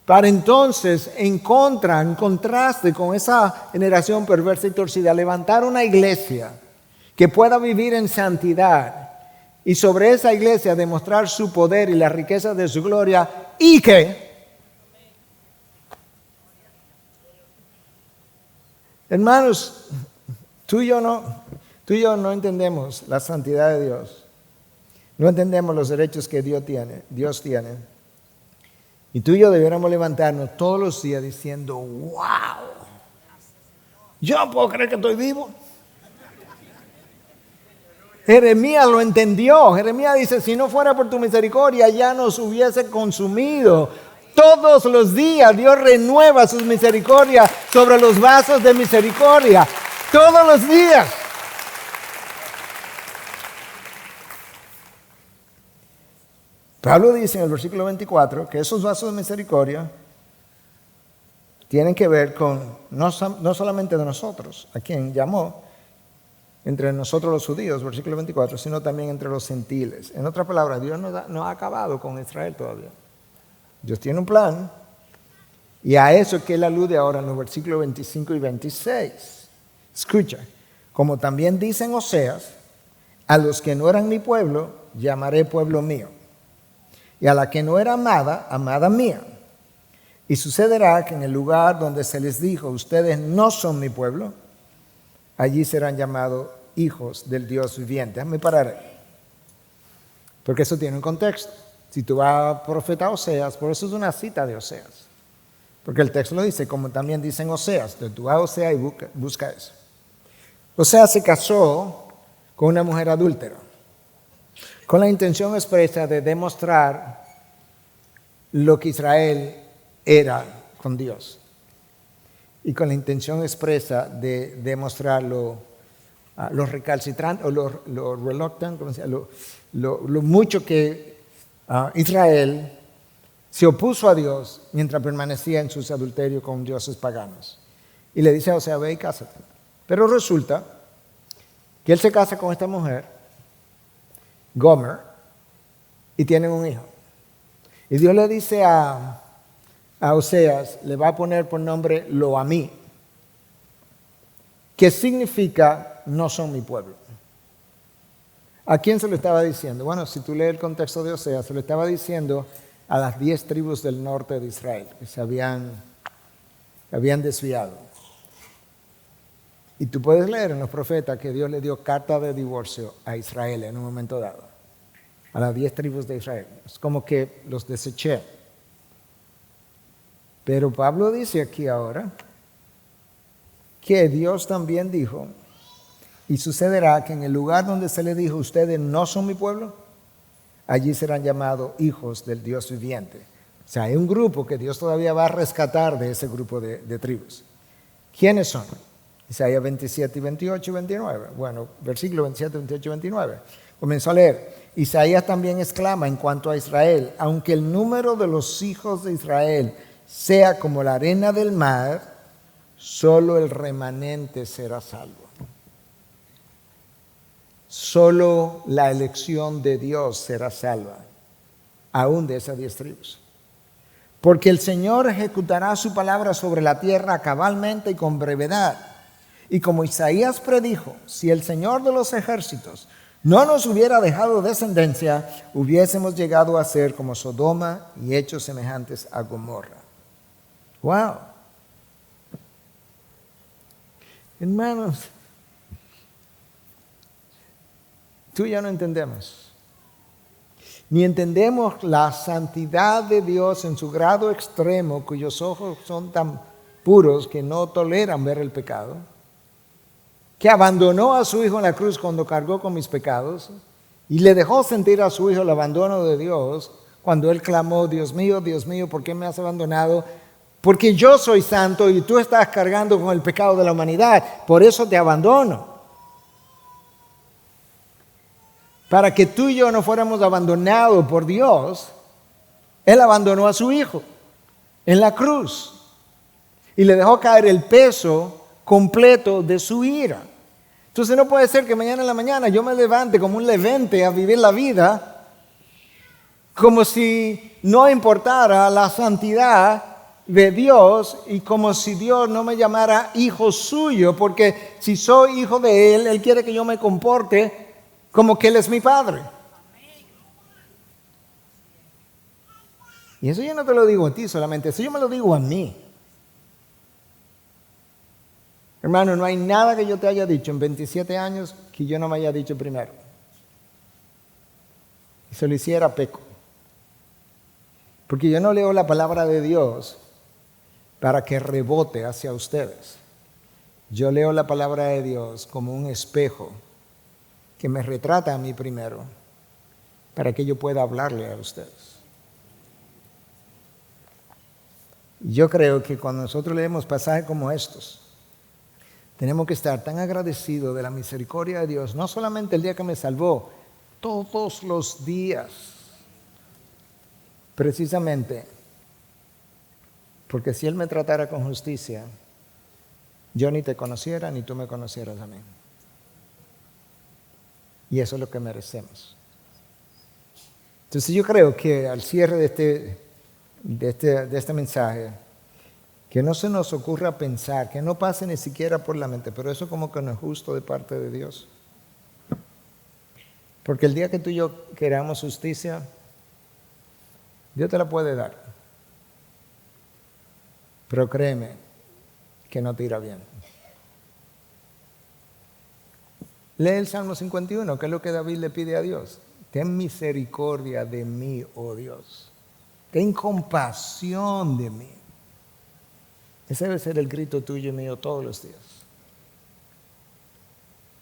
para entonces, en contraste con esa generación perversa y torcida, levantar una iglesia que pueda vivir en santidad y sobre esa iglesia demostrar su poder y la riqueza de su gloria y que, hermanos, tú y yo no entendemos la santidad de Dios. No entendemos los derechos que Dios tiene. Y tú y yo debiéramos levantarnos todos los días diciendo, wow, yo no puedo creer que estoy vivo. Jeremías lo entendió. Jeremías dice, si no fuera por tu misericordia ya nos hubiese consumido. Todos los días Dios renueva sus misericordias sobre los vasos de misericordia. Todos los días. Pablo dice en el versículo 24 que esos vasos de misericordia tienen que ver con no solamente de nosotros, a quien llamó, entre nosotros los judíos, versículo 24, sino también entre los gentiles. En otras palabras, Dios no ha acabado con Israel todavía. Dios tiene un plan y a eso es que él alude ahora en los versículos 25 y 26. Escucha, como también dice en Oseas, a los que no eran mi pueblo, llamaré pueblo mío. Y a la que no era amada, amada mía. Y sucederá que en el lugar donde se les dijo, ustedes no son mi pueblo, allí serán llamados hijos del Dios viviente. Déjame parar ahí. Porque eso tiene un contexto. Si tú vas a profeta Oseas, por eso es una cita de Oseas. Porque el texto lo dice, como también dicen Oseas. Entonces tú vas a Oseas y busca eso. Oseas se casó con una mujer adúltera, con la intención expresa de demostrar lo que Israel era con Dios. Y con la intención expresa de demostrar lo recalcitrante o lo reluctant, lo mucho que Israel se opuso a Dios mientras permanecía en sus adulterios con dioses paganos. Y le dice a Oseas, ve y cásate. Pero resulta que él se casa con esta mujer, Gomer, y tienen un hijo. Y Dios le dice a Oseas, le va a poner por nombre Lo-Amí, que significa no son mi pueblo. ¿A quién se lo estaba diciendo? Bueno, si tú lees el contexto de Oseas, se lo estaba diciendo a las 10 tribus del norte de Israel, que se habían desviado. Y tú puedes leer en los profetas que Dios le dio carta de divorcio a Israel en un momento dado, a las 10 tribus de Israel. Es como que los deseché. Pero Pablo dice aquí ahora que Dios también dijo, y sucederá que en el lugar donde se le dijo, ustedes no son mi pueblo, allí serán llamados hijos del Dios viviente. O sea, hay un grupo que Dios todavía va a rescatar de ese grupo de tribus. ¿Quiénes son? Isaías 27 y 28 y 29. Bueno, versículo 27, 28 y 29. Comenzó a leer. Isaías también exclama en cuanto a Israel, aunque el número de los hijos de Israel sea como la arena del mar, solo el remanente será salvo. Solo la elección de Dios será salva, aún de esas 10 tribus. Porque el Señor ejecutará su palabra sobre la tierra cabalmente y con brevedad. Y como Isaías predijo, si el Señor de los ejércitos no nos hubiera dejado descendencia, hubiésemos llegado a ser como Sodoma y hechos semejantes a Gomorra. ¡Wow! Hermanos, tú y yo no entendemos. Ni entendemos la santidad de Dios en su grado extremo, cuyos ojos son tan puros que no toleran ver el pecado. que abandonó a su Hijo en la cruz cuando cargó con mis pecados y le dejó sentir a su Hijo el abandono de Dios cuando Él clamó, Dios mío, ¿por qué me has abandonado? Porque yo soy santo y tú estás cargando con el pecado de la humanidad, por eso te abandono. Para que tú y yo no fuéramos abandonados por Dios, Él abandonó a su Hijo en la cruz y le dejó caer el peso completo de su ira. Entonces no puede ser que mañana en la mañana yo me levante como un levante a vivir la vida como si no importara la santidad de Dios y como si Dios no me llamara hijo suyo, porque si soy hijo de Él, Él quiere que yo me comporte como que Él es mi Padre. Y eso yo no te lo digo a ti solamente, eso yo me lo digo a mí. Hermano, no hay nada que yo te haya dicho en 27 años que yo no me haya dicho primero. Y si lo hiciera, peco. Porque yo no leo la palabra de Dios para que rebote hacia ustedes. Yo leo la palabra de Dios como un espejo que me retrata a mí primero para que yo pueda hablarle a ustedes. Yo creo que cuando nosotros leemos pasajes como estos, tenemos que estar tan agradecidos de la misericordia de Dios, no solamente el día que me salvó, todos los días. Precisamente porque si Él me tratara con justicia, yo ni te conociera ni tú me conocieras a mí. Y eso es lo que merecemos. Entonces yo creo que al cierre de este mensaje, que no se nos ocurra pensar, que no pase ni siquiera por la mente, pero eso como que no es justo de parte de Dios. Porque el día que tú y yo queramos justicia, Dios te la puede dar. Pero créeme que no te irá bien. Lee el Salmo 51, que es lo que David le pide a Dios. Ten misericordia de mí, oh Dios. Ten compasión de mí. Ese debe ser el grito tuyo y mío todos los días.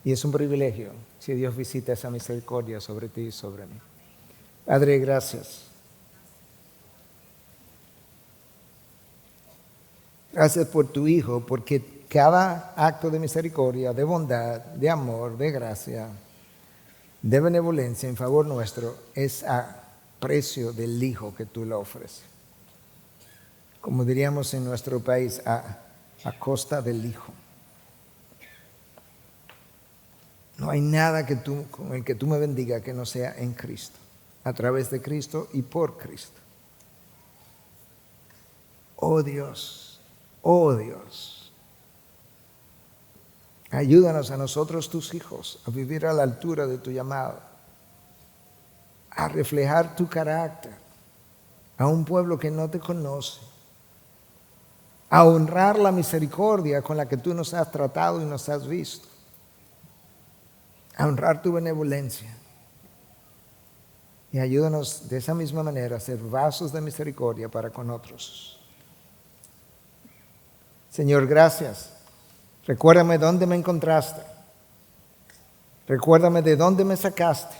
Y es un privilegio si Dios visita esa misericordia sobre ti y sobre mí. Padre, gracias. Gracias por tu Hijo, porque cada acto de misericordia, de bondad, de amor, de gracia, de benevolencia en favor nuestro es a precio del Hijo que tú le ofreces. Como diríamos en nuestro país, a costa del Hijo. No hay nada con el que tú me bendiga que no sea en Cristo, a través de Cristo y por Cristo. Oh Dios, ayúdanos a nosotros tus hijos a vivir a la altura de tu llamado, a reflejar tu carácter a un pueblo que no te conoce, a honrar la misericordia con la que tú nos has tratado y nos has visto, a honrar tu benevolencia. Y ayúdanos de esa misma manera a ser vasos de misericordia para con otros. Señor, gracias. Recuérdame dónde me encontraste. Recuérdame de dónde me sacaste.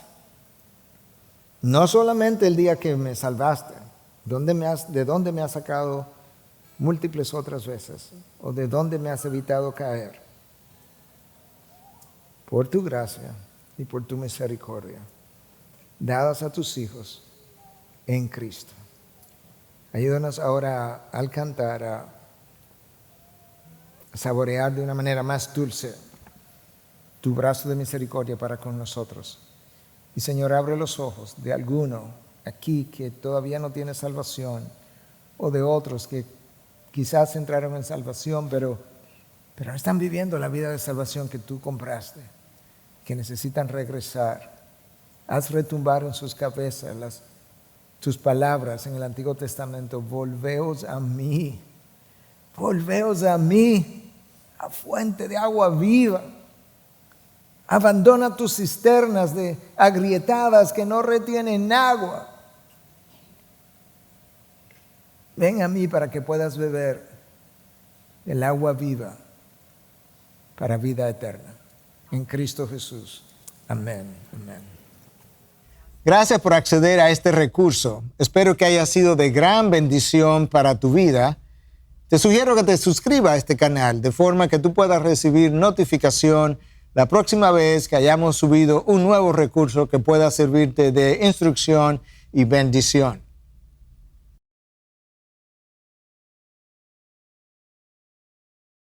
No solamente el día que me salvaste, de dónde me has sacado múltiples otras veces, o de dónde me has evitado caer. Por tu gracia y por tu misericordia, dadas a tus hijos en Cristo. Ayúdanos ahora al cantar, a saborear de una manera más dulce tu brazo de misericordia para con nosotros. Y Señor, abre los ojos de alguno aquí que todavía no tiene salvación, o de otros que quizás entraron en salvación, pero no están viviendo la vida de salvación que tú compraste, que necesitan regresar. Haz retumbar en sus cabezas tus palabras en el Antiguo Testamento: volveos a mí, a fuente de agua viva. Abandona tus cisternas agrietadas que no retienen agua. Ven a mí para que puedas beber el agua viva para vida eterna. en Cristo Jesús. Amén. Amén. Gracias por acceder a este recurso. Espero que haya sido de gran bendición para tu vida. Te sugiero que te suscribas a este canal de forma que tú puedas recibir notificación la próxima vez que hayamos subido un nuevo recurso que pueda servirte de instrucción y bendición.